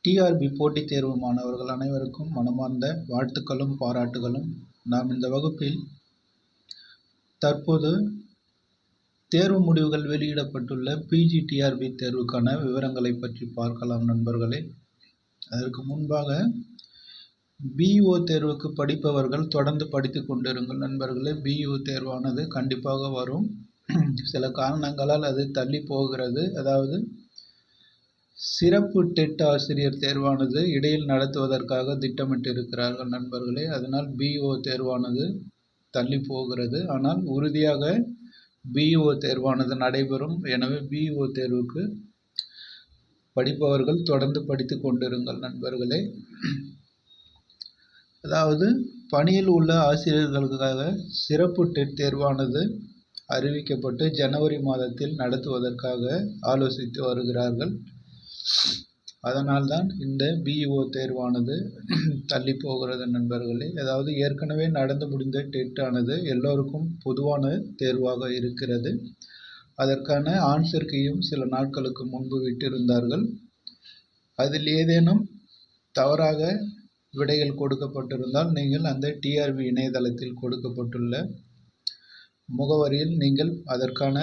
TRP போட்டித் தேர்வு மாணவர்கள் அனைவருக்கும் மனமார்ந்த வாழ்த்துக்களும் பாராட்டுகளும். நாம் இந்த வகுப்பில் தற்போது தேர்வு முடிவுகள் வெளியிடப்பட்டுள்ள பிஜி டிஆர்பி தேர்வுக்கான விவரங்களை பற்றி பார்க்கலாம் நண்பர்களே. அதற்கு முன்பாக பிஇஓ தேர்வுக்கு படிப்பவர்கள் தொடர்ந்து படித்து கொண்டிருங்கள் நண்பர்களே. பிஇஓ தேர்வானது கண்டிப்பாக வரும். சில காரணங்களால் அது தள்ளி போகிறது. அதாவது சிறப்பு டெட் ஆசிரியர் தேர்வானது இடையில் நடத்துவதற்காக திட்டமிட்டிருக்கிறார்கள் நண்பர்களே. அதனால் பிஇஓ தேர்வானது தள்ளி போகிறது. ஆனால் உறுதியாக பிஇஓ தேர்வானது நடைபெறும். எனவே பிஇஓ தேர்வுக்கு படிப்பவர்கள் தொடர்ந்து படித்து கொண்டிருங்கள் நண்பர்களே. அதாவது பணியில் உள்ள ஆசிரியர்களுக்காக சிறப்பு டெட் தேர்வானது அறிவிக்கப்பட்டு ஜனவரி மாதத்தில் நடத்துவதற்காக ஆலோசித்து வருகிறார்கள். அதனால்தான் இந்த பிஇஓ தேர்வானது தள்ளி போகிறது நண்பர்களே. அதாவது ஏற்கனவே நடந்து முடிந்த டெட் ஆனது எல்லோருக்கும் பொதுவான தேர்வாக இருக்கிறது. அதற்கான ஆன்சர் கீயும் சில நாட்களுக்கு முன்பு விட்டிருந்தார்கள். அதில் ஏதேனும் தவறாக விடைகள் கொடுக்கப்பட்டிருந்தால் நீங்கள் அந்த டிஆர்பி இணையதளத்தில் கொடுக்கப்பட்டுள்ள முகவரியில் நீங்கள் அதற்கான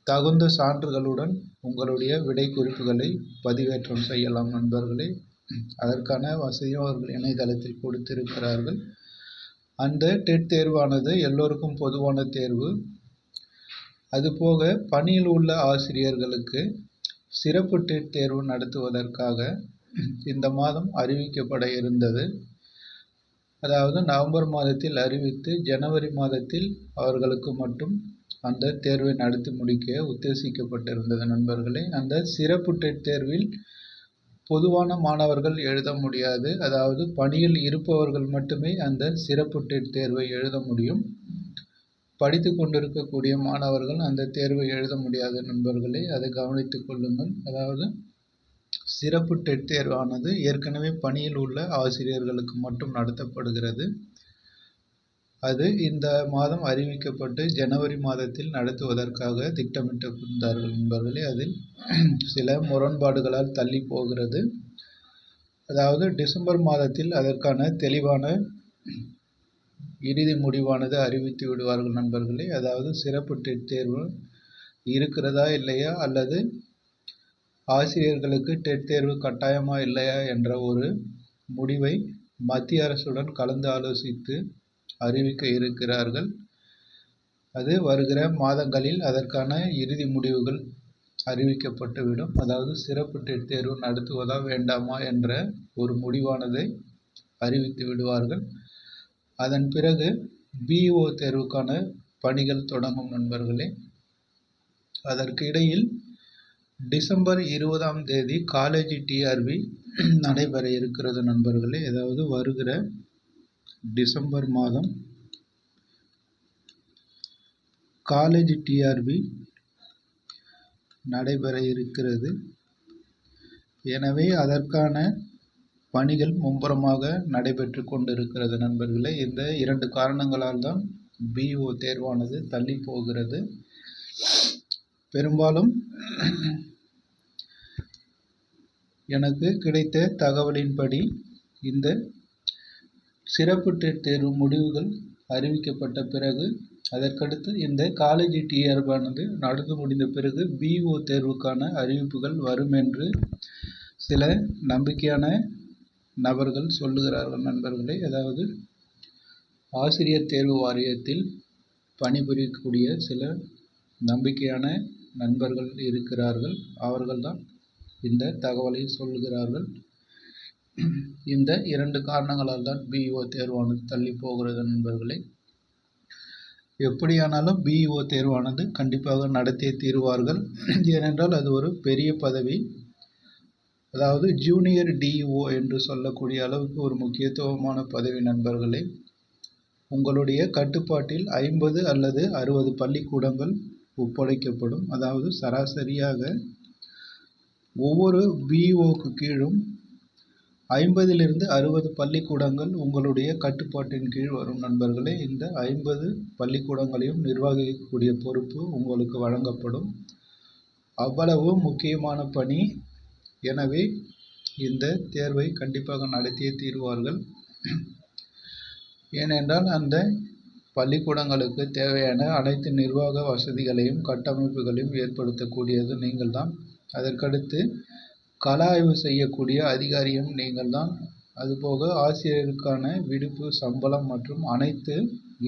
தகுந்த சான்றுகளுடன் உங்களுடைய விடை குறிப்புகளை பதிவேற்றம் செய்யலாம் நண்பர்களே. அதற்கான வசதியும் அவர்கள் இணையதளத்தில் கொடுத்திருக்கிறார்கள். அந்த டெட் தேர்வானது எல்லோருக்கும் பொதுவான தேர்வு. அதுபோக பணியில் உள்ள ஆசிரியர்களுக்கு சிறப்பு டெட் தேர்வு நடத்துவதற்காக இந்த மாதம் அறிவிக்கப்பட இருந்தது. அதாவது நவம்பர் மாதத்தில் அறிவித்து ஜனவரி மாதத்தில் அவர்களுக்கு மட்டும் அந்த தேர்வை நடத்தி முடிக்க உத்தேசிக்கப்பட்டிருந்தது நண்பர்களே. அந்த சிறப்பு டெட் தேர்வில் பொதுவான மாணவர்கள் எழுத முடியாது. அதாவது பணியில் இருப்பவர்கள் மட்டுமே அந்த சிறப்பு டெட் தேர்வை எழுத முடியும். படித்து கொண்டிருக்கக்கூடிய மாணவர்கள் அந்த தேர்வை எழுத முடியாது நண்பர்களே. அதை கவனித்துக் கொள்ளுங்கள். அதாவது சிறப்பு டெட் தேர்வானது ஏற்கனவே பணியில் உள்ள ஆசிரியர்களுக்கு மட்டும் நடத்தப்படுகிறது. அது இந்த மாதம் அறிவிக்கப்பட்டு ஜனவரி மாதத்தில் நடத்துவதற்காக திட்டமிட்டிருந்தார்கள் நண்பர்களே. அதில் சில முரண்பாடுகளால் தள்ளி போகிறது. அதாவது டிசம்பர் மாதத்தில் அதற்கான தெளிவான இறுதி முடிவானது அறிவித்து விடுவார்கள் நண்பர்களே. அதாவது சிறப்பு டெட் தேர்வு இருக்கிறதா இல்லையா, அல்லது ஆசிரியர்களுக்கு டெட் தேர்வு கட்டாயமா இல்லையா என்ற ஒரு முடிவை மத்திய அரசுடன் கலந்து ஆலோசித்து அறிவிக்க இருக்கிறார்கள். அது வருகிற மாதங்களில் அதற்கான இறுதி முடிவுகள் அறிவிக்கப்பட்டுவிடும். அதாவது சிறப்பு டெட் தேர்வு நடத்துவதா வேண்டாமா என்ற ஒரு முடிவானதை அறிவித்து விடுவார்கள். அதன் பிறகு பிஇஓ தேர்வுக்கான பணிகள் தொடங்கும் நண்பர்களே. அதற்கு இடையில் டிசம்பர் 20ஆம் தேதி காலேஜ் டிஆர்பி நடைபெற இருக்கிறது நண்பர்களே. அதாவது வருகிற டிசம்பர் மாதம் காலேஜ் டிஆர்பி நடைபெற இருக்கிறது. எனவே அதற்கான பணிகள் மும்முரமாக நடைபெற்று கொண்டிருக்கிறது நண்பர்களே. இந்த 2 காரணங்களால் தான் பிஇஓ தேர்வானது தள்ளி போகிறது. பெரும்பாலும் எனக்கு கிடைத்த தகவலின்படி இந்த சிறப்பு டெட் தேர்வு முடிவுகள் அறிவிக்கப்பட்ட பிறகு அதற்கடுத்து இந்த காலேஜ் டிஆர்பானது நடந்து முடிந்த பிறகு பிஇஓ தேர்வுக்கான அறிவிப்புகள் வரும் என்று சில நம்பிக்கையான நபர்கள் சொல்லுகிறார்கள் நண்பர்களே. அதாவது ஆசிரியர் தேர்வு வாரியத்தில் பணிபுரியக்கூடிய சில நம்பிக்கையான நண்பர்கள் இருக்கிறார்கள். அவர்கள்தான் இந்த தகவலை சொல்லுகிறார்கள். இந்த 2 காரணங்களால் தான் பிஇஓ தேர்வானது தள்ளி போகிறது நண்பர்களே. எப்படியானாலும் பிஇஓ தேர்வானது கண்டிப்பாக நடத்தியே தீருவார்கள். ஏனென்றால் அது ஒரு பெரிய பதவி. அதாவது ஜூனியர் டிஇஓ என்று சொல்லக்கூடிய அளவுக்கு ஒரு முக்கியத்துவமான பதவி நண்பர்களே. உங்களுடைய கட்டுப்பாட்டில் 50 அல்லது 60 பள்ளிக்கூடங்கள் ஒப்படைக்கப்படும். அதாவது சராசரியாக ஒவ்வொரு பிஇஓக்கு கீழும் 50லிருந்து 60 பள்ளிக்கூடங்கள் உங்களுடைய கட்டுப்பாட்டின் கீழ் வரும் நண்பர்களே. இந்த 50 பள்ளிக்கூடங்களையும் நிர்வகிக்கக்கூடிய பொறுப்பு உங்களுக்கு வழங்கப்படும். அவ்வளவு முக்கியமான பணி. எனவே இந்த தேர்வை கண்டிப்பாக நடத்தியே தீருவார்கள். ஏனென்றால் அந்த பள்ளிக்கூடங்களுக்கு தேவையான அனைத்து நிர்வாக வசதிகளையும் கட்டமைப்புகளையும் ஏற்படுத்தக்கூடியது நீங்கள்தான். அதற்கடுத்து கள ஆய்வு செய்யக்கூடிய அதிகாரியும் நீங்கள்தான். அதுபோக ஆசிரியருக்கான விடுப்பு, சம்பளம் மற்றும் அனைத்து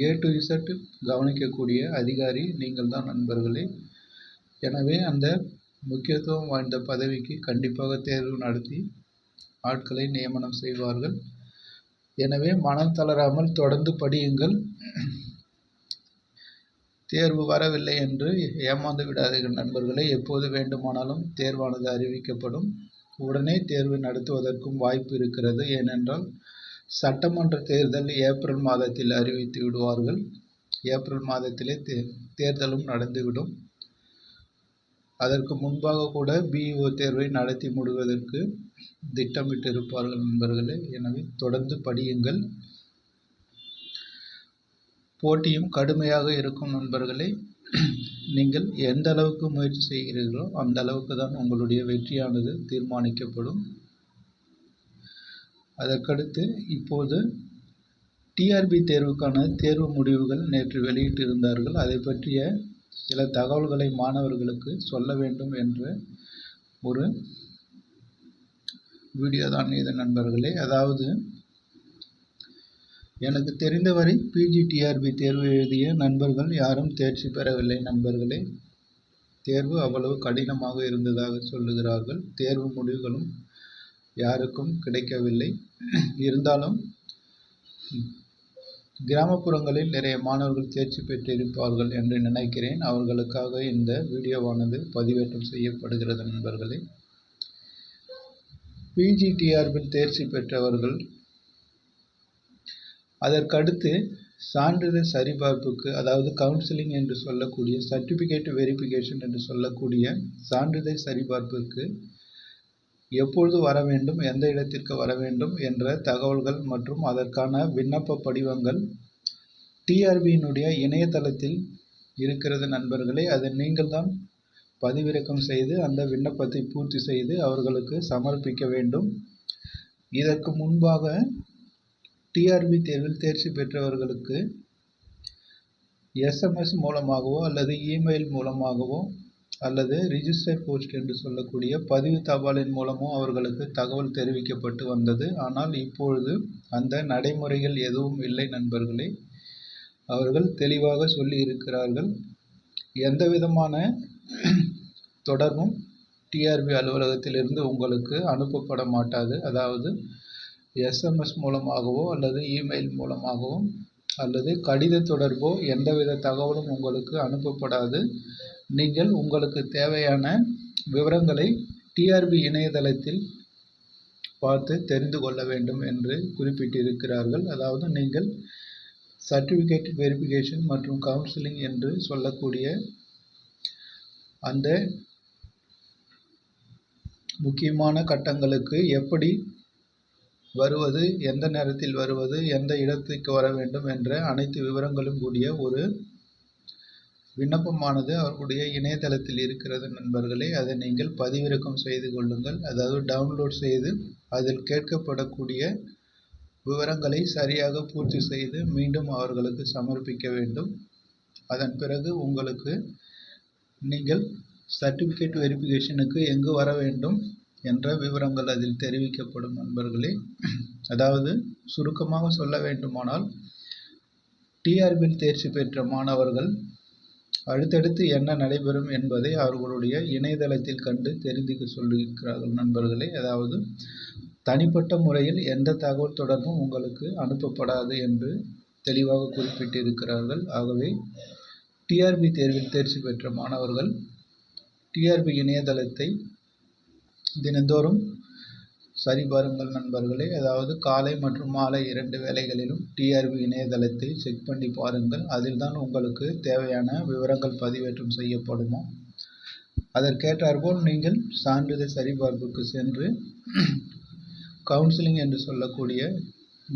A to Z கவனிக்கக்கூடிய அதிகாரி நீங்கள்தான் நண்பர்களே. எனவே அந்த முக்கியத்துவம் வாய்ந்த பதவிக்கு கண்டிப்பாக தேர்வு நடத்தி ஆட்களை நியமனம் செய்வார்கள். எனவே மனம் தளராமல் தொடர்ந்து படியுங்கள். தேர்வு வரவில்லை என்று ஏமாந்து விடாதீர்கள் நண்பர்களே. எப்போது வேண்டுமானாலும் தேர்வானது அறிவிக்கப்படும். உடனே தேர்வு நடத்துவதற்கும் வாய்ப்பு இருக்கிறது. ஏனென்றால் சட்டமன்ற தேர்தல் ஏப்ரல் மாதத்தில் அறிவித்து விடுவார்கள். ஏப்ரல் மாதத்திலே தேர்தலும் நடந்துவிடும். அதற்கு முன்பாக கூட BEO தேர்வை நடத்தி முடிவதற்கு திட்டமிட்டிருப்பார்கள் நண்பர்களே. எனவே தொடர்ந்து படியுங்கள். போட்டியும் கடுமையாக இருக்கும் நண்பர்களே. நீங்கள் எந்த அளவுக்கு முயற்சி செய்கிறீர்களோ அந்த அளவுக்கு தான் உங்களுடைய வெற்றியானது தீர்மானிக்கப்படும். அதற்கடுத்து இப்போது TRB தேர்வுக்கான தேர்வு முடிவுகள் நேற்று வெளியிட்டிருந்தார்கள். அதை பற்றிய சில தகவல்களை மாணவர்களுக்கு சொல்ல வேண்டும் என்ற ஒரு வீடியோ தான் இது நண்பர்களே. அதாவது எனக்கு தெரிந்தவரை PGTRB தேர்வு எழுதிய நண்பர்கள் யாரும் தேர்ச்சி பெறவில்லை நண்பர்களே. தேர்வு அவ்வளவு கடினமாக இருந்ததாக சொல்லுகிறார்கள். தேர்வு முடிவுகளும் யாருக்கும் கிடைக்கவில்லை. இருந்தாலும் கிராமப்புறங்களில் நிறைய மாணவர்கள் தேர்ச்சி பெற்றிருப்பார்கள் என்று நினைக்கிறேன். அவர்களுக்காக இந்த வீடியோவானது பதிவேற்றம் செய்யப்படுகிறது நண்பர்களே. PGTRB தேர்ச்சி பெற்றவர்கள் அதற்கடுத்து சான்றிதழ் சரிபார்ப்புக்கு, அதாவது கவுன்சிலிங் என்று சொல்லக்கூடிய சர்டிஃபிகேட் வெரிஃபிகேஷன் என்று சொல்லக்கூடிய சான்றிதழ் சரிபார்ப்புக்கு எப்பொழுது வர வேண்டும், எந்த இடத்திற்கு வர வேண்டும் என்ற தகவல்கள் மற்றும் அதற்கான விண்ணப்ப படிவங்கள் TRBயினுடைய இணையதளத்தில் இருக்கிறது நண்பர்களே. அதை நீங்கள் தான் பதிவிறக்கம் செய்து அந்த விண்ணப்பத்தை பூர்த்தி செய்து அவர்களுக்கு சமர்ப்பிக்க வேண்டும். இதற்கு முன்பாக TRB தேர்வில் தேர்ச்சி பெற்றவர்களுக்கு SMS மூலமாகவோ அல்லது இமெயில் மூலமாகவோ அல்லது ரிஜிஸ்டர் போஸ்ட் என்று சொல்லக்கூடிய பதிவு தபாலின் மூலமோ அவர்களுக்கு தகவல் தெரிவிக்கப்பட்டு வந்தது. ஆனால் இப்பொழுது அந்த நடைமுறைகள் எதுவும் இல்லை நண்பர்களே. அவர்கள் தெளிவாக சொல்லி இருக்கிறார்கள். எந்த விதமான தொடர்பும் TRB அலுவலகத்திலிருந்து உங்களுக்கு அனுப்பப்பட மாட்டாது. அதாவது SMS மூலமாகவோ அல்லது இமெயில் மூலமாகவோ அல்லது கடித தொடர்போ எந்தவித தகவலும் உங்களுக்கு அனுப்பப்படாது. நீங்கள் உங்களுக்கு தேவையான விவரங்களை TRB இணையதளத்தில் பார்த்து தெரிந்து கொள்ள வேண்டும் என்று குறிப்பிட்டிருக்கிறார்கள். அதாவது நீங்கள் சர்டிஃபிகேட் வெரிஃபிகேஷன் மற்றும் கவுன்சிலிங் என்று சொல்லக்கூடிய அந்த முக்கியமான கட்டங்களுக்கு எப்படி வருவது, எந்த நேரத்தில் வருவது, எந்த இடத்துக்கு வர வேண்டும் என்ற அனைத்து விவரங்களும் கூடிய ஒரு விண்ணப்பமானது அவர்களுடைய இணையதளத்தில் இருக்கிறது நண்பர்களே. அதை நீங்கள் பதிவிறக்கம் செய்து கொள்ளுங்கள். அதாவது டவுன்லோட் செய்து அதில் கேட்கப்படக்கூடிய விவரங்களை சரியாக பூர்த்தி செய்து மீண்டும் அவர்களுக்கு சமர்ப்பிக்க வேண்டும். அதன் பிறகு உங்களுக்கு நீங்கள் சர்டிஃபிகேட் வெரிஃபிகேஷனுக்கு எங்கு வர வேண்டும் என்ற விவரங்கள் அதில் தெரிவிக்கப்படும் நண்பர்களே. அதாவது சுருக்கமாக சொல்ல வேண்டுமானால் TRBயில் தேர்ச்சி பெற்ற மாணவர்கள் அடுத்தடுத்து என்ன நடைபெறும் என்பதை அவர்களுடைய இணையதளத்தில் கண்டு தெரிந்து சொல்லியிருக்கிறார்கள் நண்பர்களே. அதாவது தனிப்பட்ட முறையில் எந்த தகவல் தொடர்பும் உங்களுக்கு அனுப்பப்படாது என்று தெளிவாக குறிப்பிட்டிருக்கிறார்கள். ஆகவே TRB தேர்வில் தேர்ச்சி பெற்ற மாணவர்கள் TRB இணையதளத்தை தினந்தோறும் சரிபாருங்கள் நண்பர்களே. அதாவது காலை மற்றும் மாலை 2 வேளைகளிலும் TRB இணையதளத்தை செக் பண்ணி பாருங்கள். அதில் தான் உங்களுக்கு தேவையான விவரங்கள் பதிவேற்றம் செய்யப்படுமோ. அதற்கேற்றாற்போல் நீங்கள் சான்றிதழ் சரிபார்ப்புக்கு சென்று கவுன்சிலிங் என்று சொல்லக்கூடிய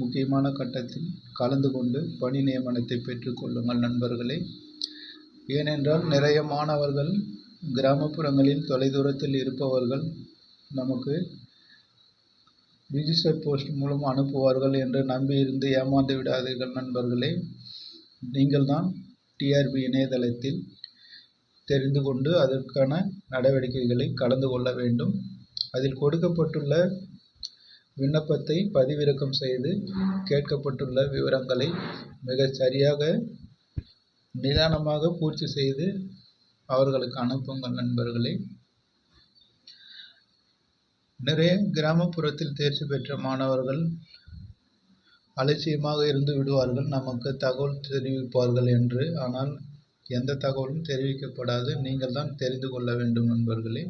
முக்கியமான கட்டத்தில் கலந்து கொண்டு பணி நியமனத்தை பெற்றுக்கொள்ளுங்கள் நண்பர்களே. ஏனென்றால் நிறைய மாணவர்கள் கிராமப்புறங்களில் தொலைதூரத்தில் இருப்பவர்கள் நமக்கு ரிஜிஸ்டர் போஸ்ட் மூலம் அனுப்புவார்கள் என்று நம்பியிருந்து ஏமாந்து விடாதீர்கள் நண்பர்களே. நீங்கள் தான் டிஆர்பி இணையதளத்தில் தெரிந்து கொண்டு அதற்கான நடவடிக்கைகளை கலந்து கொள்ள வேண்டும். அதில் கொடுக்கப்பட்டுள்ள விண்ணப்பத்தை பதிவிறக்கம் செய்து கேட்கப்பட்டுள்ள விவரங்களை மிக சரியாக நிதானமாக பூர்த்தி செய்து அவர்களுக்கு அனுப்புங்கள் நண்பர்களே. நிறைய கிராமப்புறத்தில் தேர்ச்சி பெற்ற மாணவர்கள் அலட்சியமாக இருந்து விடுவார்கள், நமக்கு தகவல் தெரிவிப்பார்கள் என்று. ஆனால் எந்த தகவலும் தெரிவிக்கப்படாது, நீங்கள் தான் தெரிந்து கொள்ள வேண்டும் நண்பர்களே.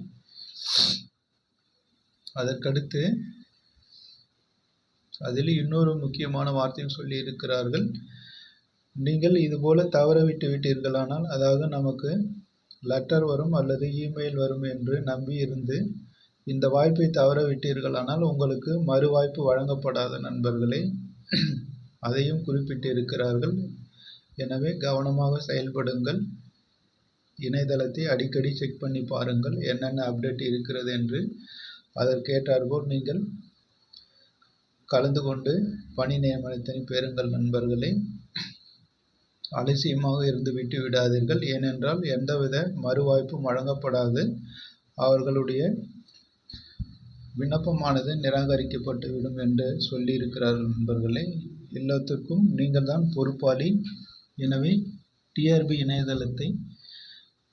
அதற்கடுத்து அதில் இன்னொரு முக்கியமான வார்த்தையும் சொல்லி இருக்கிறார்கள். நீங்கள் இதுபோல தவற விட்டு விட்டீர்களானால், அதாவது நமக்கு லெட்டர் வரும் அல்லது இமெயில் வரும் என்று நம்பி இருந்து இந்த வாய்ப்பை தவற விட்டீர்களானால் உங்களுக்கு மறு வாய்ப்பு வழங்கப்படாத நண்பர்களே. அதையும் குறிப்பிட்டு இருக்கிறார்கள். எனவே கவனமாக செயல்படுங்கள். இணையதளத்தை அடிக்கடி செக் பண்ணி பாருங்கள், என்னென்ன அப்டேட் இருக்கிறது என்று. அதற்கேற்றாற்போல் நீங்கள் கலந்து கொண்டு பணி நியமனத்தினை பெறுங்கள் நண்பர்களே. அலட்சியமாக இருந்து விட்டு விடாதீர்கள். ஏனென்றால் எந்தவித மறுவாய்ப்பும் வழங்கப்படாது. அவர்களுடைய விண்ணப்பமானது நிராகரிக்கப்பட்டுவிடும் என்று சொல்லியிருக்கிறார்கள் நண்பர்களே. எல்லாத்திற்கும் நீங்கள் தான் பொறுப்பாளி. எனவே டிஆர்பி இணையதளத்தை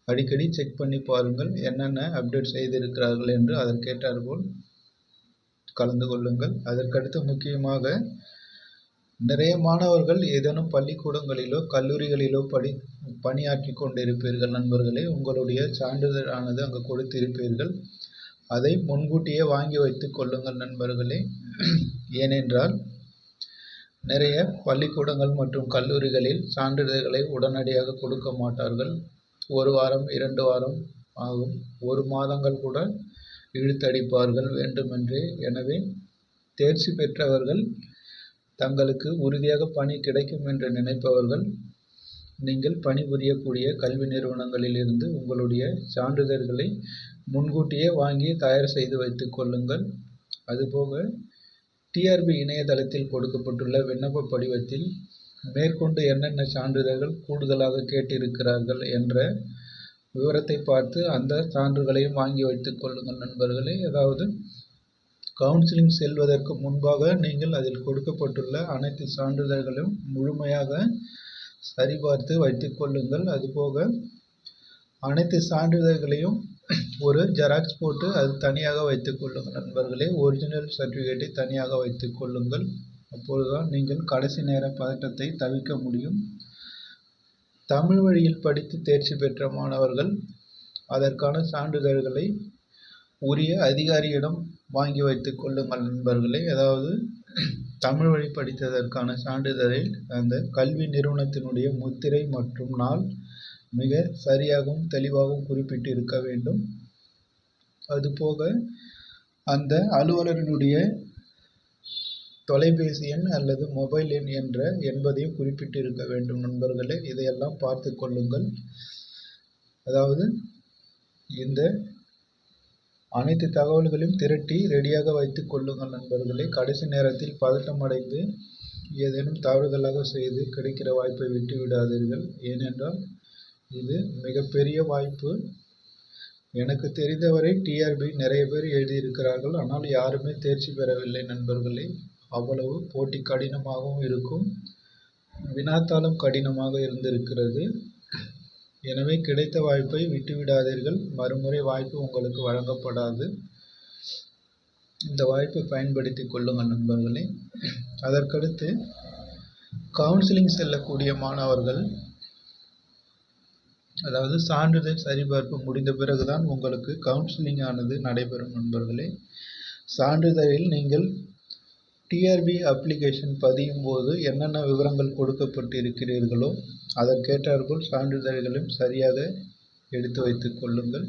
அடிக்கடி செக் பண்ணி பாருங்கள், என்னென்ன அப்டேட் செய்திருக்கிறார்கள் என்று. அதற்கேற்றாற்போல் கலந்து கொள்ளுங்கள். அதற்கடுத்து முக்கியமாக நிறைய மாணவர்கள் ஏதேனும் பள்ளிக்கூடங்களிலோ கல்லூரிகளிலோ பணியாற்றி கொண்டிருப்பீர்கள் நண்பர்களே. உங்களுடைய சான்றிதழானது அங்கு கொடுத்திருப்பீர்கள். அதை முன்கூட்டியே வாங்கி வைத்துக் கொள்ளுங்கள் நண்பர்களே. ஏனென்றால் நிறைய பள்ளிக்கூடங்கள் மற்றும் கல்லூரிகளில் சான்றிதழ்களை உடனடியாக கொடுக்க மாட்டார்கள். 1 வாரம் 2 வாரம் ஆகும், 1 மாதங்கள் கூட இழுத்தடிப்பார்கள் வேண்டுமென்றே. எனவே தேர்ச்சி பெற்றவர்கள், தங்களுக்கு உறுதியாக பணி கிடைக்கும் என்று நினைப்பவர்கள், நீங்கள் பணிபுரியக்கூடிய கல்வி நிறுவனங்களில் இருந்து உங்களுடைய சான்றிதழ்களை முன்கூட்டியே வாங்கி தயார் செய்து வைத்துக் கொள்ளுங்கள். அதுபோக டிஆர்பி இணையதளத்தில் கொடுக்கப்பட்டுள்ள விண்ணப்ப படிவத்தில் மேற்கொண்டு என்னென்ன சான்றிதழ்கள் கூடுதலாக கேட்டிருக்கிறார்கள் என்ற விவரத்தை பார்த்து அந்த சான்றுகளையும் வாங்கி வைத்துக் கொள்ளுங்கள் நண்பர்களே. அதாவது கவுன்சிலிங் செல்வதற்கு முன்பாக நீங்கள் அதில் கொடுக்கப்பட்டுள்ள அனைத்து சான்றிதழ்களையும் முழுமையாக சரிபார்த்து வைத்துக் கொள்ளுங்கள். அதுபோக அனைத்து சான்றிதழ்களையும் ஒரு ஜெராக்ஸ் போட்டு அது தனியாக வைத்துக் கொள்ளுங்கள் நண்பர்களே. ஒரிஜினல் சர்டிஃபிகேட்டை தனியாக வைத்துக் கொள்ளுங்கள். அப்பொழுதுதான் நீங்கள் கடைசி நேர பதட்டத்தை தவிர்க்க முடியும். தமிழ் வழியில் படித்து தேர்ச்சி பெற்ற மாணவர்கள் அதற்கான சான்றிதழ்களை உரிய அதிகாரியிடம் வாங்கி வைத்துக் கொள்ளுங்கள் நண்பர்களே. அதாவது தமிழ் வழி படித்ததற்கான சான்றிதழில் அந்த கல்வி நிறுவனத்தினுடைய முத்திரை மற்றும் நாள் மிக சரியாகவும் தெளிவாகவும் குறிப்பிட்டு இருக்க வேண்டும். அதுபோக அந்த அலுவலரினுடைய தொலைபேசி எண் அல்லது மொபைல் எண் என்பதையும் குறிப்பிட்டு இருக்க வேண்டும் நண்பர்களே. இதையெல்லாம் பார்த்து கொள்ளுங்கள். அதாவது இந்த அனைத்து தகவல்களையும் திரட்டி ரெடியாக வைத்துக் கொள்ளுங்கள் நண்பர்களே. கடைசி நேரத்தில் பதட்டமடைந்து ஏதேனும் தவறுதலாக செய்து கிடைக்கிற வாய்ப்பை விட்டு விடாதீர்கள். ஏனென்றால் இது மிகப்பெரிய வாய்ப்பு. எனக்கு தெரிந்தவரை டிஆர்பி நிறைய பேர் எழுதியிருக்கிறார்கள், ஆனால் யாருமே தேர்ச்சி பெறவில்லை நண்பர்களே. அவ்வளவு போட்டி கடினமாகவும் இருக்கும், வினாத்தாளும் கடினமாக இருந்திருக்கிறது. எனவே கிடைத்த வாய்ப்பை விட்டுவிடாதீர்கள். மறுமுறை வாய்ப்பு உங்களுக்கு வழங்கப்படாது. இந்த வாய்ப்பை பயன்படுத்தி கொள்ளுங்கள் நண்பர்களே. அதற்கடுத்து கவுன்சிலிங் செல்லக்கூடிய மாணவர்கள், அதாவது சான்றிதழ் சரிபார்ப்பு முடிந்த பிறகுதான் உங்களுக்கு கவுன்சிலிங் ஆனது நடைபெறும் நண்பர்களே. சான்றிதழில் நீங்கள் டிஆர்பி அப்ளிகேஷன் பதியும் போது என்னென்ன விவரங்கள் கொடுக்கப்பட்டு இருக்கிறீர்களோ அதற்கேற்றாற்போல் சான்றிதழ்களையும் சரியாக எடுத்து வைத்துக் கொள்ளுங்கள்.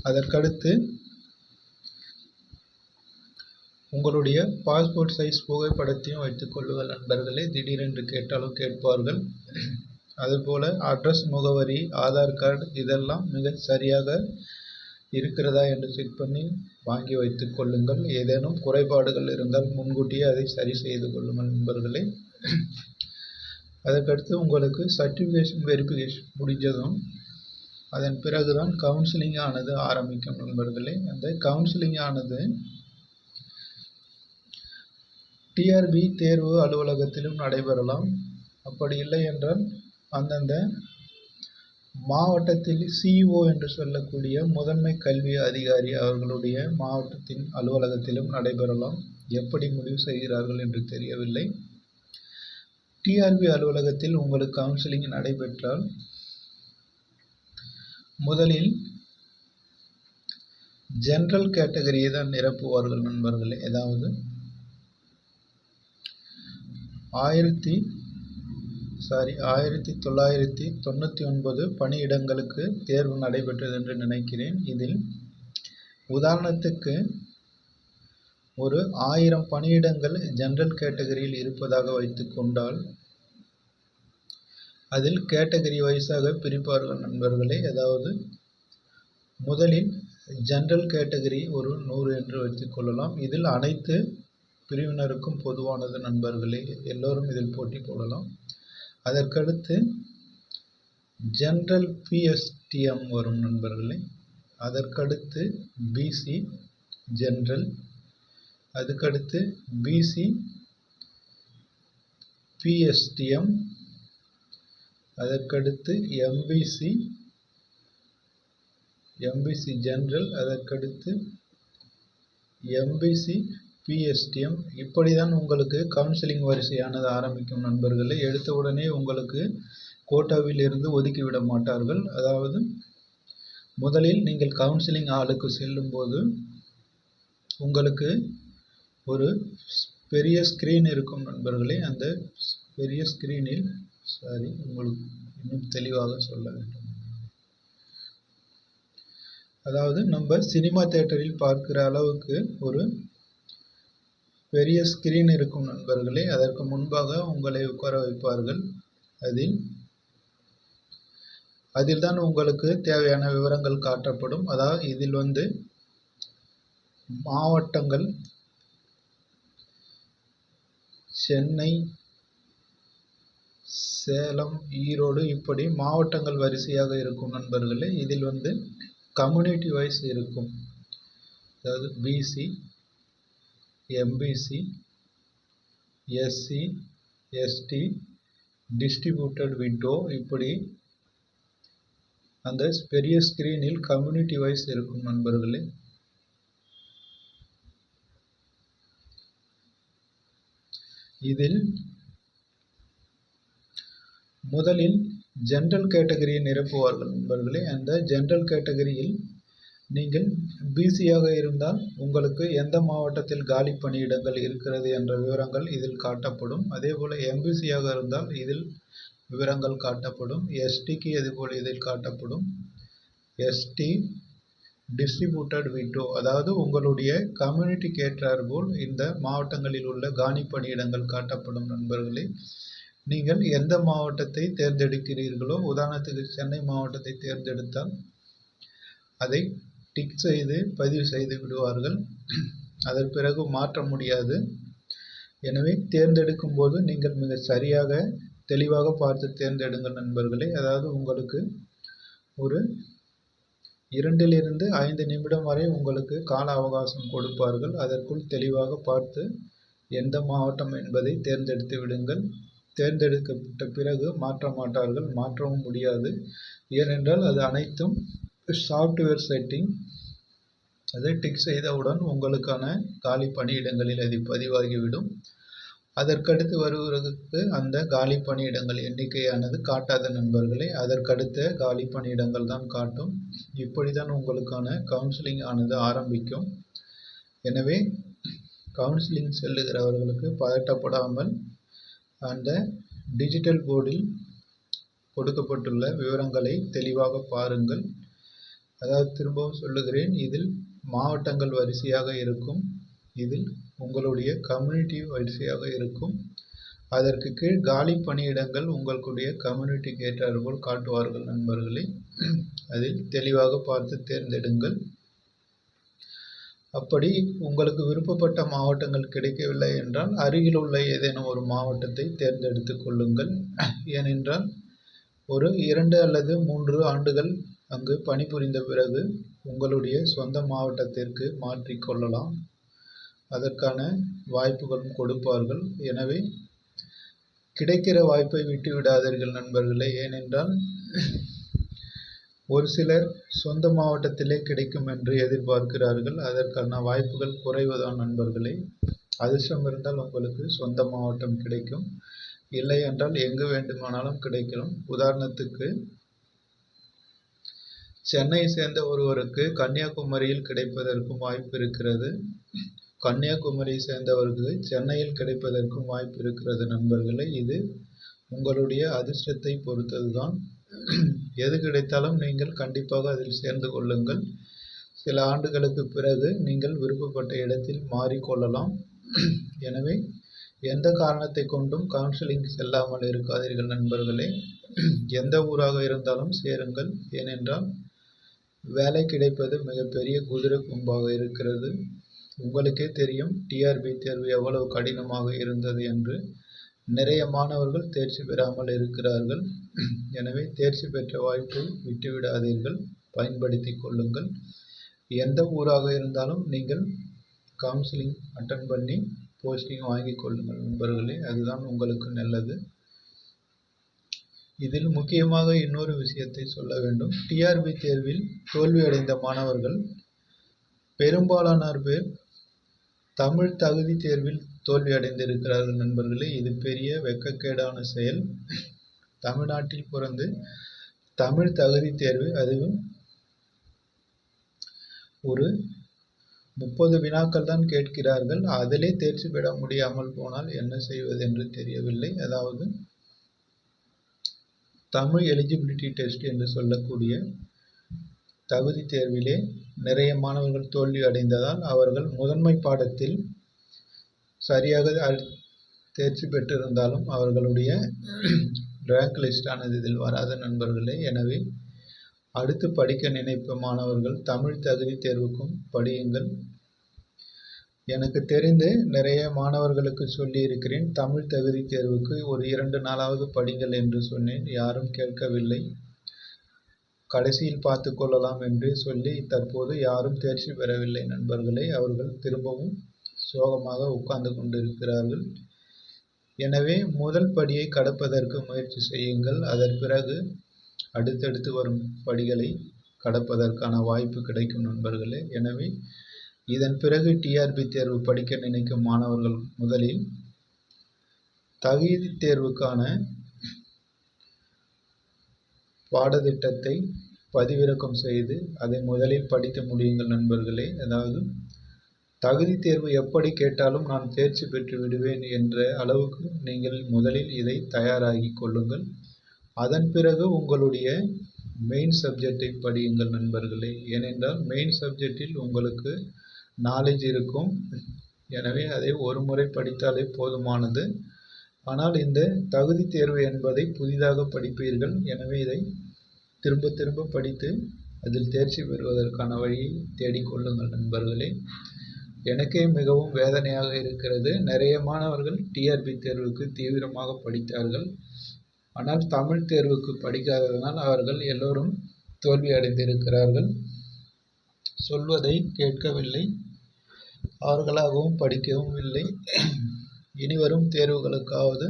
அதற்கடுத்து உங்களுடைய பாஸ்போர்ட் சைஸ் புகைப்படத்தையும் வைத்துக் கொள்ளுங்கள் நண்பர்களே. திடீரென்று கேட்டாலும் கேட்பார்கள். அதுபோல் அட்ரஸ், முகவரி, ஆதார் கார்டு இதெல்லாம் மிக சரியாக இருக்கிறதா என்று செக் பண்ணி வாங்கி வைத்துக் கொள்ளுங்கள். ஏதேனும் குறைபாடுகள் இருந்தால் முன்கூட்டியே அதை சரி செய்து கொள்ளுங்கள் நண்பர்களே. அதற்கடுத்து உங்களுக்கு சர்டிஃபிகேஷன் வெரிஃபிகேஷன் முடிஞ்சதும் அதன் பிறகுதான் கவுன்சிலிங் ஆனது ஆரம்பிக்கும் நண்பர்களே. அந்த கவுன்சிலிங் ஆனது டிஆர்பி தேர்வு அலுவலகத்திலும் நடைபெறலாம். அப்படி இல்லை என்றால் அந்தந்த மாவட்டத்தில் சிஇஓ என்று சொல்லக்கூடிய முதன்மை கல்வி அதிகாரி அவர்களுடைய மாவட்டத்தின் அலுவலகத்திலும் நடைபெறலாம். எப்படி முடிவு செய்கிறார்கள் என்று தெரியவில்லை. டிஆர்பி அலுவலகத்தில் உங்களுக்கு கவுன்சிலிங் நடைபெற்றால் முதலில் ஜெனரல் கேட்டகரியை தான் நிரப்புவார்கள் நண்பர்களே. அதாவது 1999 பணியிடங்களுக்கு தேர்வு நடைபெற்றது என்று நினைக்கிறேன். இதில் உதாரணத்துக்கு ஒரு 1000 பணியிடங்கள் ஜெனரல் கேட்டகரியில் இருப்பதாக வைத்துக் கொண்டால் அதில் கேட்டகரி வைஸாக பிரிப்பார்கள் நண்பர்களே. அதாவது முதலில் ஜெனரல் கேட்டகரி ஒரு 100 என்று வைத்துக் கொள்ளலாம். இதில் அனைத்து பிரிவினருக்கும் பொதுவானது நண்பர்களே. எல்லோரும் இதில் போட்டி போடலாம். அதற்கடுத்து ஜெனரல் பிஎஸ்டிஎம் வரும் நண்பர்களே. அதற்கடுத்து பிசி ஜெனரல், அதுக்கடுத்து பிசி பிஎஸ்டிஎம், அதற்கடுத்து எம்பிசி ஜெனரல், அதற்கடுத்து எம்பிசி பிஎஸ்டிஎம். இப்படி தான் உங்களுக்கு கவுன்சிலிங் வரிசையானது ஆரம்பிக்கும் நண்பர்களே. எடுத்தவுடனே உங்களுக்கு கோட்டாவில் இருந்து ஒதுக்கிவிட மாட்டார்கள். அதாவது முதலில் நீங்கள் கவுன்சிலிங் ஹாலுக்கு செல்லும்போது உங்களுக்கு ஒரு பெரிய ஸ்கிரீன் இருக்கும் நண்பர்களே. அந்த பெரிய ஸ்கிரீனில் உங்களுக்கு இன்னும் தெளிவாக சொல்ல வேண்டும். அதாவது நம்ம சினிமா தியேட்டரில் பார்க்கிற அளவுக்கு ஒரு பெரிய ஸ்கிரீன் இருக்கும் நண்பர்களே. அதற்கு முன்பாக உங்களை உட்கார வைப்பார்கள். அதில் தான் உங்களுக்கு தேவையான விவரங்கள் காட்டப்படும். அதாவது இதில் மாவட்டங்கள் சென்னை, சேலம், ஈரோடு இப்படி மாவட்டங்கள் வரிசையாக இருக்கும் நண்பர்களே. இதில் கம்யூனிட்டி வைஸ் இருக்கும். அதாவது BC, MBC, SC, ST, distributed window இப்படி அந்த பெரிய ஸ்கிரீனில் கம்யூனிட்டி வைஸ் இருக்கும் நண்பர்களே. இதில் முதலில் ஜெனரல் கேட்டகரியை நிரப்புவார்கள் நண்பர்களே. அந்த ஜெனரல் கேட்டகரியில் நீங்கள் பிசியாக இருந்தால் உங்களுக்கு எந்த மாவட்டத்தில் காலி பணியிடங்கள் இருக்கிறது என்ற விவரங்கள் இதில் காட்டப்படும். அதேபோல் எம்பிசியாக இருந்தால் இதில் விவரங்கள் காட்டப்படும். எஸ்டிக்கு அதுபோல் இதில் காட்டப்படும். எஸ்டி டிஸ்ட்ரிபியூட்டட் விண்டோ, அதாவது உங்களுடைய கம்யூனிட்டிக்கு ஏற்றாற்போல் இந்த மாவட்டங்களில் உள்ள காலி பணியிடங்கள் காட்டப்படும் நண்பர்களே. நீங்கள் எந்த மாவட்டத்தை தேர்ந்தெடுக்கிறீர்களோ, உதாரணத்துக்கு சென்னை மாவட்டத்தை தேர்ந்தெடுத்தால் அதை டிக் செய்து பதிவு செய்து விடுவார்கள். அதன் பிறகு மாற்ற முடியாது. எனவே தேர்ந்தெடுக்கும் போது நீங்கள் மிக சரியாக தெளிவாக பார்த்து தேர்ந்தெடுங்கள் நண்பர்களே. அதாவது உங்களுக்கு ஒரு 2 to 5 நிமிடம் வரை உங்களுக்கு கால அவகாசம் கொடுப்பார்கள். அதற்குள் தெளிவாக பார்த்து எந்த மாவட்டம் என்பதை தேர்ந்தெடுத்து விடுங்கள். தேர்ந்தெடுக்கப்பட்ட பிறகு மாற்ற மாட்டார்கள், மாற்றவும் முடியாது. ஏனென்றால் அது அனைத்தும் சாஃப்ட்வேர் செட்டிங். அதை டிக் செய்தவுடன் உங்களுக்கான காலி பணியிடங்களில் அது பதிவாகிவிடும். அதற்கடுத்து வருவதற்கு அந்த காலி பணியிடங்கள் எண்ணிக்கையானது காட்டாத நண்பர்களே. அதற்கடுத்த காலி பணியிடங்கள் தான் காட்டும். இப்படி தான் உங்களுக்கான கவுன்சிலிங் ஆனது ஆரம்பிக்கும். எனவே கவுன்சிலிங் செல்லுகிறவர்களுக்கு பதட்டப்படாமல் அந்த டிஜிட்டல் போர்டில் கொடுக்கப்பட்டுள்ள விவரங்களை தெளிவாக பாருங்கள். அதாவது திரும்பவும் சொல்லுகிறேன், இதில் மாவட்டங்கள் வரிசையாக இருக்கும். இதில் உங்களுடைய கம்யூனிட்டி வரிசையாக இருக்கும். அதற்கு கீழ் காலி பணியிடங்கள் உங்களுடைய கம்யூனிட்டிக்கு ஏற்றாற்போல் காட்டுவார்கள் நண்பர்களே. அதில் தெளிவாக பார்த்து தேர்ந்தெடுங்கள். அப்படி உங்களுக்கு விருப்பப்பட்ட மாவட்டங்கள் கிடைக்கவில்லை என்றால் அருகில் உள்ள ஏதேனும் ஒரு மாவட்டத்தை தேர்ந்தெடுத்து கொள்ளுங்கள். ஏனென்றால் ஒரு 2 அல்லது 3 ஆண்டுகள் அங்கு பணிபுரிந்த பிறகு உங்களுடைய சொந்த மாவட்டத்திற்கு மாற்றிக்கொள்ளலாம். அதற்கான வாய்ப்புகளும் கொடுப்பார்கள். எனவே கிடைக்கிற வாய்ப்பை விட்டு விடாதீர்கள் நண்பர்களே. ஏனென்றால் ஒரு சிலர் சொந்த மாவட்டத்திலே கிடைக்கும் என்று எதிர்பார்க்கிறார்கள். அதற்கான வாய்ப்புகள் குறைவுதான் நண்பர்களே. அதிர்ஷ்டம் இருந்தால் உங்களுக்கு சொந்த மாவட்டம் கிடைக்கும், இல்லை என்றால் எங்கு வேண்டுமானாலும் கிடைக்கும். உதாரணத்துக்கு சென்னையை சேர்ந்த ஒருவருக்கு கன்னியாகுமரியில் கிடைப்பதற்கும் வாய்ப்பு இருக்கிறது. கன்னியாகுமரியை சேர்ந்தவருக்கு சென்னையில் கிடைப்பதற்கும் வாய்ப்பு இருக்கிறது நண்பர்களே. இது உங்களுடைய அதிர்ஷ்டத்தை பொறுத்தது தான். எது கிடைத்தாலும் நீங்கள் கண்டிப்பாக அதில் சேர்ந்து கொள்ளுங்கள். சில ஆண்டுகளுக்கு பிறகு நீங்கள் விருப்பப்பட்ட இடத்தில் மாறிக்கொள்ளலாம். எனவே எந்த காரணத்தை கொண்டும் கவுன்சிலிங் செல்லாமல் இருக்காதீர்கள் நண்பர்களே. எந்த ஊராக இருந்தாலும் சேருங்கள். ஏனென்றால் வேலை கிடைப்பது மிகப்பெரிய குதிரை கொம்பாக இருக்கிறது. உங்களுக்கே தெரியும் டிஆர்பி தேர்வு எவ்வளவு கடினமாக இருந்தது என்று. நிறைய மாணவர்கள் தேர்ச்சி பெறாமல் இருக்கிறார்கள். எனவே தேர்ச்சி பெற்ற வாய்ப்பை விட்டுவிடாதீர்கள், பயன்படுத்தி கொள்ளுங்கள். எந்த ஊராக இருந்தாலும் நீங்கள் கவுன்சிலிங் அட்டன் பண்ணி போஸ்டிங் வாங்கி கொள்ளுங்கள் நண்பர்களே. அதுதான் உங்களுக்கு நல்லது. இதில் முக்கியமாக இன்னொரு விஷயத்தை சொல்ல வேண்டும். டிஆர்பி தேர்வில் தோல்வியடைந்த மாணவர்கள் பெரும்பாலான பேர் தமிழ் தகுதி தேர்வில் தோல்வி அடைந்திருக்கிறார்கள் நண்பர்களே. இது பெரிய வெட்கக்கேடான செயல். தமிழ்நாட்டில் பிறந்து தமிழ் தகுதி தேர்வு, அதுவும் ஒரு 30 வினாக்கள் தான் கேட்கிறார்கள். அதிலே தேர்ச்சி பெற முடியாமல் போனால் என்ன செய்வது என்று தெரியவில்லை. அதாவது தமிழ் எலிஜிபிலிட்டி டெஸ்ட் என்று சொல்லக்கூடிய தகுதி தேர்விலே நிறைய மாணவர்கள் தோல்வி அடைந்ததால் அவர்கள் முதன்மை பாடத்தில் சரியாக தேர்ச்சி பெற்றிருந்தாலும் அவர்களுடைய ரேங்க் லிஸ்டானது இதில் வராத நண்பர்களே. எனவே அடுத்து படிக்க நினைப்ப மாணவர்கள் தமிழ் தகுதி தேர்வுக்கும் படியுங்கள். எனக்கு தெரிந்து நிறைய மாணவர்களுக்கு சொல்லி இருக்கிறேன், தமிழ் தகுதி தேர்வுக்கு ஒரு 2 நாளாவது படிங்கள் என்று சொன்னேன். யாரும் கேட்கவில்லை. கடைசியில் பார்த்து கொள்ளலாம் என்று சொல்லி தற்போது யாரும் தேர்ச்சி பெறவில்லை நண்பர்களே. அவர்கள் திரும்பவும் சோகமாக உட்கார்ந்து கொண்டிருக்கிறார்கள். எனவே முதல் படியை கடப்பதற்கு முயற்சி செய்யுங்கள். அதன் பிறகு அடுத்தடுத்து வரும் படிகளை கடப்பதற்கான வாய்ப்பு கிடைக்கும் நண்பர்களே. எனவே இதன் பிறகு டிஆர்பி தேர்வு படிக்க நினைக்கும் மாணவர்கள் முதலில் தகுதி தேர்வுக்கான பாடத்திட்டத்தை பதிவிறக்கம் செய்து அதை முதலில் படித்து முடியுங்கள் நண்பர்களே. அதாவது தகுதி தேர்வு எப்படி கேட்டாலும் நான் தேர்ச்சி பெற்று விடுவேன் என்ற அளவுக்கு நீங்கள் முதலில் இதை தயாராகி கொள்ளுங்கள். அதன் பிறகு உங்களுடைய மெயின் சப்ஜெக்டை படியுங்கள் நண்பர்களே. ஏனென்றால் மெயின் சப்ஜெக்டில் உங்களுக்கு நாலேஜ் இருக்கும். எனவே அதை ஒரு முறை படித்தாலே போதுமானது. ஆனால் இந்த தகுதி தேர்வு என்பதை புதிதாக படிப்பீர்கள். எனவே இதை திரும்ப திரும்ப படித்து அதில் தேர்ச்சி பெறுவதற்கான வழியை தேடிக்கொள்ளுங்கள் நண்பர்களே. எனக்கே மிகவும் வேதனையாக இருக்கிறது. நிறைய மாணவர்கள் டிஆர்பி தேர்வுக்கு தீவிரமாக படித்தார்கள். ஆனால் தமிழ் தேர்வுக்கு படிக்காததனால் அவர்கள் எல்லோரும் தோல்வி அடைந்திருக்கிறார்கள். சொல்வதை கேட்கவில்லை, அவர்களாகவும் படிக்கவும் இல்லை. இனிவரும் தேர்வுகளுக்காவது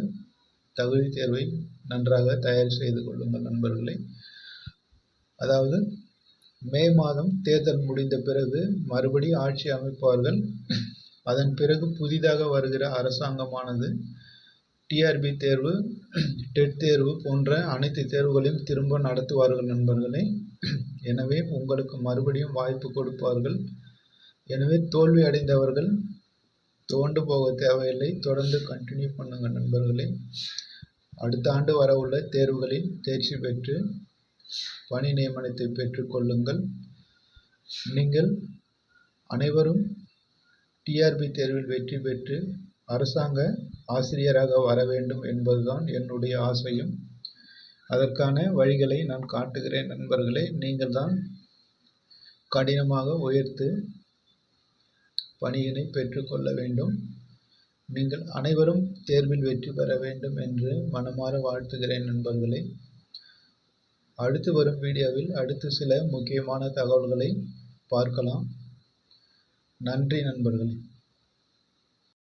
தகுதி தேர்வை நன்றாக தயார் செய்து கொள்ளுங்கள் நண்பர்களே. அதாவது மே மாதம் தேர்தல் முடிந்த பிறகு மறுபடி ஆட்சி அமைப்பார்கள். அதன் பிறகு புதிதாக வருகிற அரசாங்கமானது டிஆர்பி தேர்வு, டெட் தேர்வு போன்ற அனைத்து தேர்வுகளையும் திரும்ப நடத்துவார்கள் நண்பர்களே. எனவே உங்களுக்கு மறுபடியும் வாய்ப்பு கொடுப்பார்கள். எனவே தோல்வி அடைந்தவர்கள் துவண்டு போக தேவையில்லை, தொடர்ந்து கண்டினியூ பண்ணுங்கள் நண்பர்களே. அடுத்த ஆண்டு வர உள்ள தேர்வுகளில் தேர்ச்சி பெற்று பணி நியமனத்தை பெற்றுக்கொள்ளுங்கள். நீங்கள் அனைவரும் டிஆர்பி தேர்வில் வெற்றி பெற்று அரசாங்க ஆசிரியராக வர வேண்டும் என்பதுதான் என்னுடைய ஆசையும். அதற்கான வழிகளை நான் காட்டுகிறேன் நண்பர்களே. நீங்கள் தான் கடினமாக உழைத்து பணியினை பெற்றுக்கொள்ள வேண்டும். நீங்கள் அனைவரும் தேர்வில் வெற்றி பெற வேண்டும் என்று மனமாற வாழ்த்துகிறேன் நண்பர்களே. அடுத்து வரும் வீடியோவில் அடுத்து சில முக்கியமான தகவல்களை பார்க்கலாம். நன்றி நண்பர்களே.